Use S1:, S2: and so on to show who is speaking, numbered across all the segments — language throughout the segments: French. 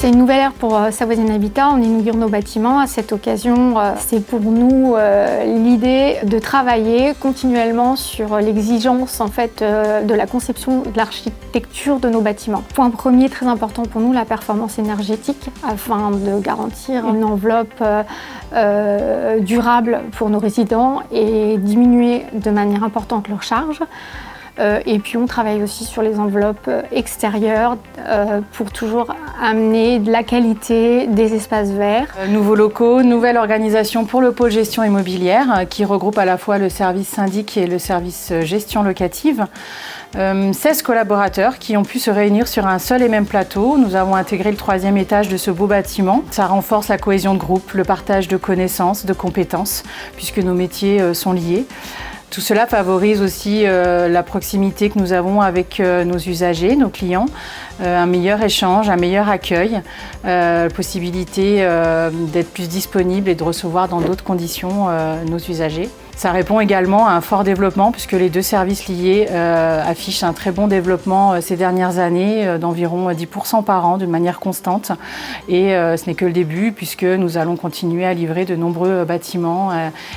S1: C'est une nouvelle ère pour Savoisienne Habitat. On inaugure nos bâtiments. À cette occasion, c'est pour nous l'idée de travailler continuellement sur l'exigence en fait, de la conception de l'architecture de nos bâtiments. Point premier très important pour nous, la performance énergétique afin de garantir une enveloppe durable pour nos résidents et diminuer de manière importante leurs charges. Et puis on travaille aussi sur les enveloppes extérieures pour toujours amener de la qualité, des espaces verts.
S2: Nouveaux locaux, nouvelle organisation pour le pôle gestion immobilière qui regroupe à la fois le service syndic et le service gestion locative. 16 collaborateurs qui ont pu se réunir sur un seul et même plateau. Nous avons intégré le 3e étage de ce beau bâtiment. Ça renforce la cohésion de groupe, le partage de connaissances, de compétences, puisque nos métiers sont liés. Tout cela favorise aussi la proximité que nous avons avec nos usagers, nos clients, un meilleur échange, un meilleur accueil, possibilité d'être plus disponible et de recevoir dans d'autres conditions nos usagers. Ça répond également à un fort développement puisque les deux services liés affichent un très bon développement ces dernières années d'environ 10% par an de manière constante. Et ce n'est que le début puisque nous allons continuer à livrer de nombreux bâtiments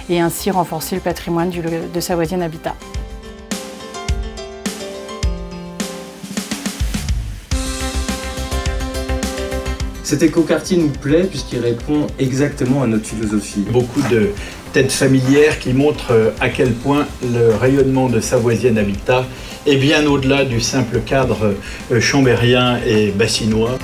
S2: et ainsi renforcer le patrimoine de Savoisienne Habitat.
S3: Cet écoquartier nous plaît puisqu'il répond exactement à notre philosophie.
S4: Beaucoup de têtes familières qui montrent à quel point le rayonnement de Savoisienne Habitat est bien au-delà du simple cadre chambérien et bassinois.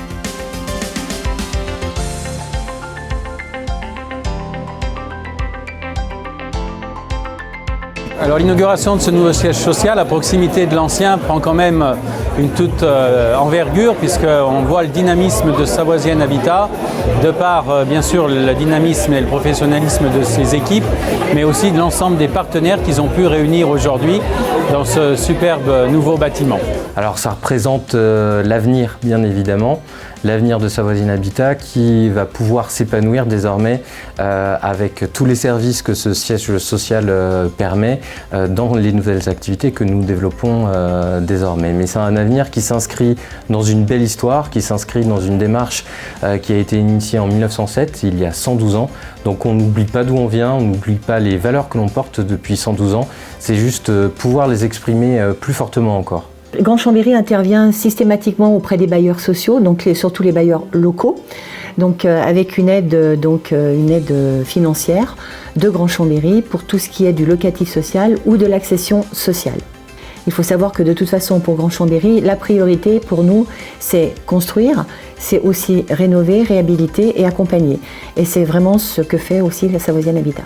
S5: Alors l'inauguration de ce nouveau siège social à proximité de l'ancien prend quand même une toute envergure puisqu'on voit le dynamisme de Savoisienne Habitat de par bien sûr le dynamisme et le professionnalisme de ses équipes mais aussi de l'ensemble des partenaires qu'ils ont pu réunir aujourd'hui dans ce superbe nouveau bâtiment.
S6: Alors ça représente l'avenir bien évidemment, l'avenir de Savoisienne Habitat qui va pouvoir s'épanouir désormais avec tous les services que ce siège social permet dans les nouvelles activités que nous développons désormais. Mais c'est un avenir qui s'inscrit dans une belle histoire, qui s'inscrit dans une démarche qui a été initiée en 1907, il y a 112 ans. Donc on n'oublie pas d'où on vient, on n'oublie pas les valeurs que l'on porte depuis 112 ans. C'est juste pouvoir les exprimer plus fortement encore.
S7: Grand Chambéry intervient systématiquement auprès des bailleurs sociaux, donc surtout les bailleurs locaux, donc avec une aide financière de Grand Chambéry pour tout ce qui est du locatif social ou de l'accession sociale. Il faut savoir que de toute façon pour Grand Chambéry, la priorité pour nous c'est construire, c'est aussi rénover, réhabiliter et accompagner. Et c'est vraiment ce que fait aussi la Savoisienne Habitat.